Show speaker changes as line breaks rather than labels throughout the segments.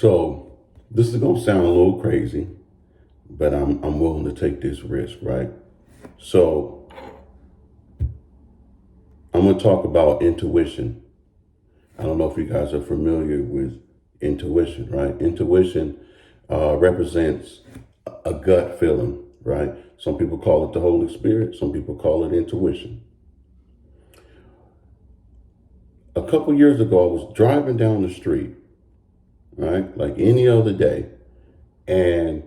So this is gonna sound a little crazy, but I'm willing to take this risk, right? So I'm gonna talk about intuition. I don't know if you guys are familiar with intuition, right? Intuition represents a gut feeling, right? Some people call it the Holy Spirit. Some people call it intuition. A couple years ago, I was driving down the street, right, like any other day, and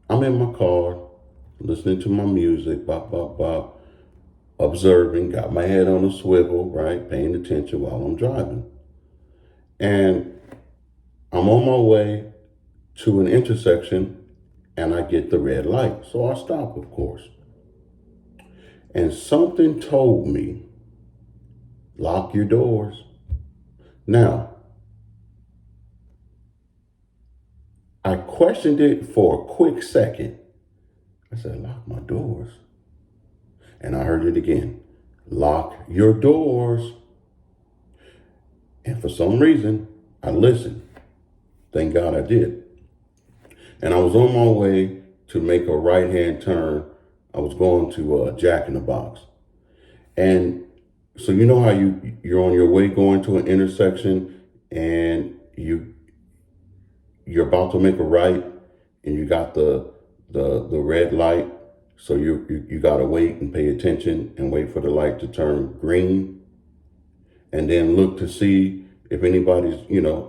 I'm in my car, listening to my music, bop, bop, bop, observing, got my head on a swivel, right, paying attention while I'm driving. And I'm on my way to an intersection and I get the red light. So I stop, of course. And something told me, lock your doors. Now, I questioned it for a quick second. I said, lock my doors. And I heard it again, lock your doors. And for some reason, I listened. Thank God I did. And I was on my way to make a right-hand turn. I was going to Jack in the Box. And so you know how you're on your way going to an intersection and you're about to make a right and you got the red light. So you gotta wait and pay attention and wait for the light to turn green, and then look to see if anybody's,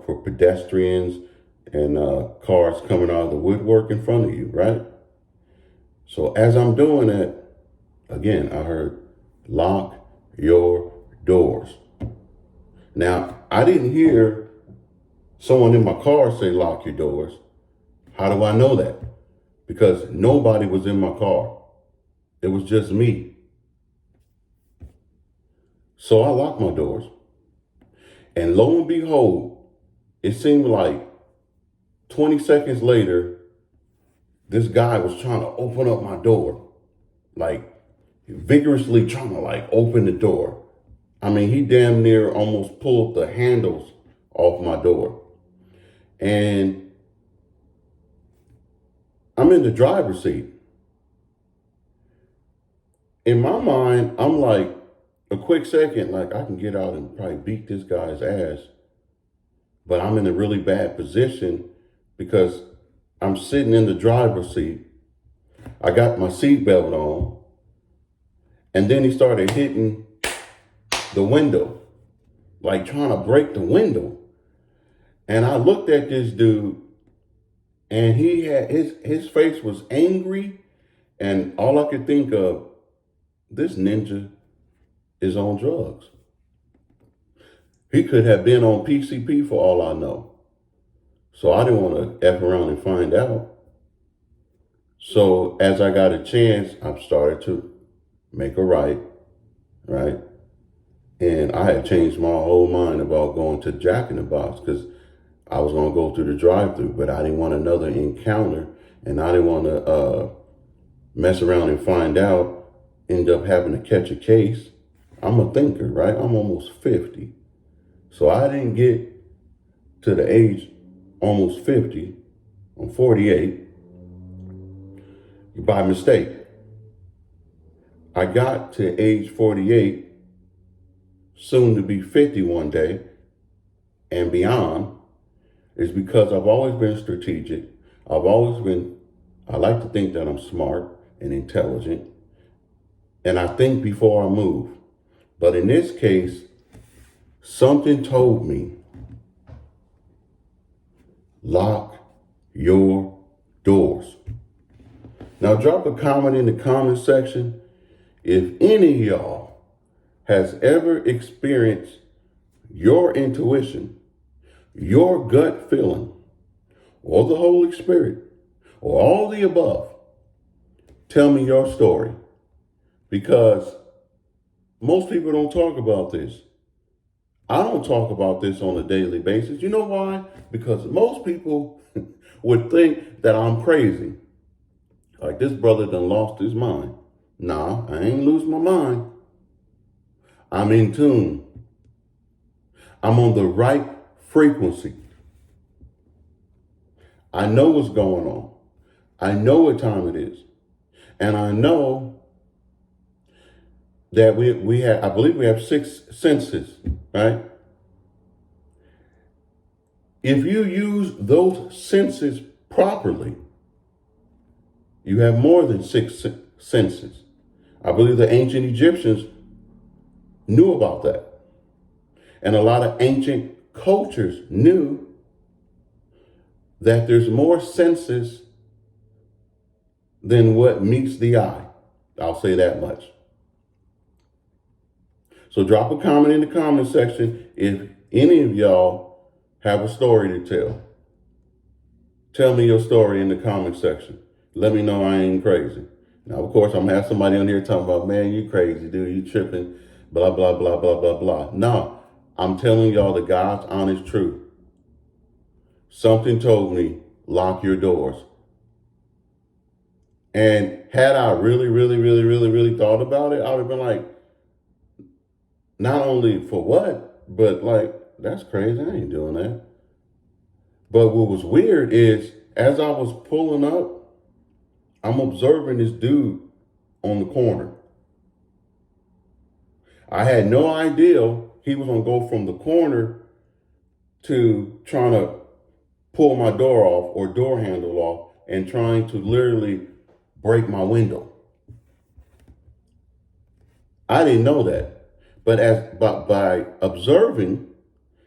for pedestrians and cars coming out of the woodwork in front of you, right? So as I'm doing that, again, I heard, lock your doors. Now, I didn't hear someone in my car say, lock your doors. How do I know that? Because nobody was in my car. It was just me. So I locked my doors. And lo and behold, it seemed like 20 seconds later, this guy was trying to open up my door, like vigorously trying to open the door. I mean, he damn near almost pulled the handles off my door. And I'm in the driver's seat. In my mind, I'm like, a quick second, like I can get out and probably beat this guy's ass. But I'm in a really bad position because I'm sitting in the driver's seat. I got my seatbelt on. And then he started hitting the window, like trying to break the window. And I looked at this dude and he had his face was angry. And all I could think of, this ninja is on drugs. He could have been on PCP for all I know. So I didn't want to F around and find out. So as I got a chance, I started to make a right. And I had changed my whole mind about going to Jack in the Box because I was going to go through the drive-thru, but I didn't want another encounter and I didn't want to mess around and find out, end up having to catch a case. I'm a thinker, right? I'm almost 50. So I didn't get to the age almost 50. I'm 48 by mistake. I got to age 48, soon to be 50 one day and beyond, is because I've always been strategic. I like to think that I'm smart and intelligent, and I think before I move. But in this case, something told me, lock your doors. Now drop a comment in the comment section if any of y'all has ever experienced your intuition, your gut feeling, or the Holy Spirit, or all the above. Tell me your story, because most people don't talk about this. I don't talk about this on a daily basis. You know why? Because most people would think that I'm crazy. Like, this brother done lost his mind. Nah, I ain't lose my mind. I'm in tune. I'm on the right frequency. I know what's going on. I know what time it is. And I know that we have, I believe we have 6 senses, right? If you use those senses properly, you have more than 6 senses. I believe the ancient Egyptians knew about that. And a lot of ancient cultures knew that there's more senses than what meets the eye. I'll say that much. So drop a comment in the comment section if any of y'all have a story to tell. Tell me your story in the comment section. Let me know I ain't crazy. Now, of course, I'm gonna have somebody on here talking about, man, you crazy, dude, you tripping, blah, blah, blah, blah, blah, blah. No, I'm telling y'all the God's honest truth. Something told me, lock your doors. And had I really thought about it, I would have been like, not only for what, but like, that's crazy, I ain't doing that. But what was weird is, as I was pulling up, I'm observing this dude on the corner. I had no idea he was gonna go from the corner to trying to pull my door off or door handle off and trying to literally break my window. I didn't know that. But by observing,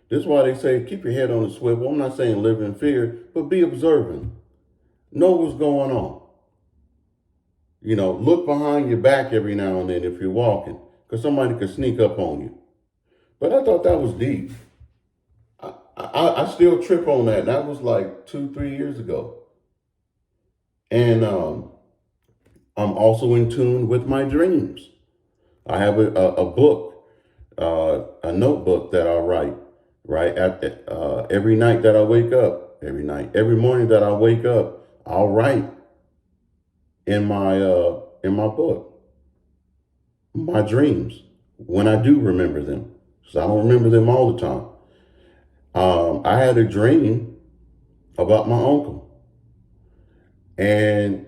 this is why they say keep your head on the swivel. I'm not saying live in fear, but be observant. Know what's going on. You know, look behind your back every now and then if you're walking, because somebody could sneak up on you. But I thought that was deep. I still trip on that. That was like 2-3 years ago. And I'm also in tune with my dreams. I have a book, a notebook that I write, right? Every night that I wake up, every morning that I wake up, I'll write in my book my dreams when I do remember them, because I don't remember them all the time. I had a dream about my uncle, and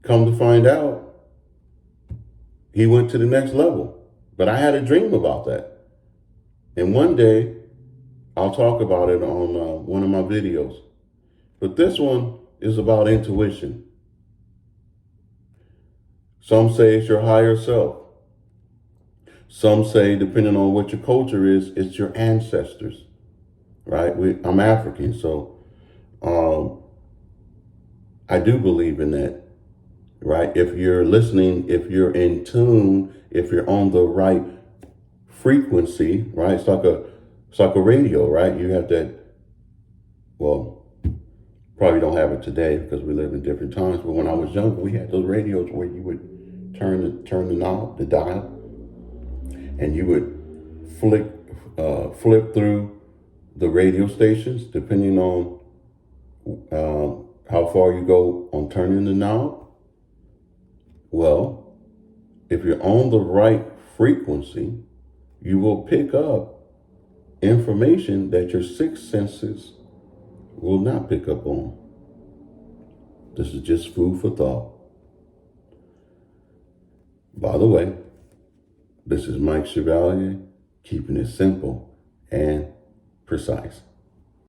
come to find out, he went to the next level. But I had a dream about that, and one day I'll talk about it on one of my videos. But this one is about intuition. Some say it's your higher self. Some say, depending on what your culture is, it's your ancestors, right? I'm African, so I do believe in that, right? If you're listening, if you're in tune, if you're on the right frequency, right? It's like a radio, right? You have that, well, probably don't have it today because we live in different times, but when I was younger, we had those radios where you would turn the knob, the dial, and you would flip through the radio stations depending on how far you go on turning the knob. Well, if you're on the right frequency, you will pick up information that your 6 senses will not pick up on. This is just food for thought. By the way, this is Mike Chevalier, keeping it simple and precise.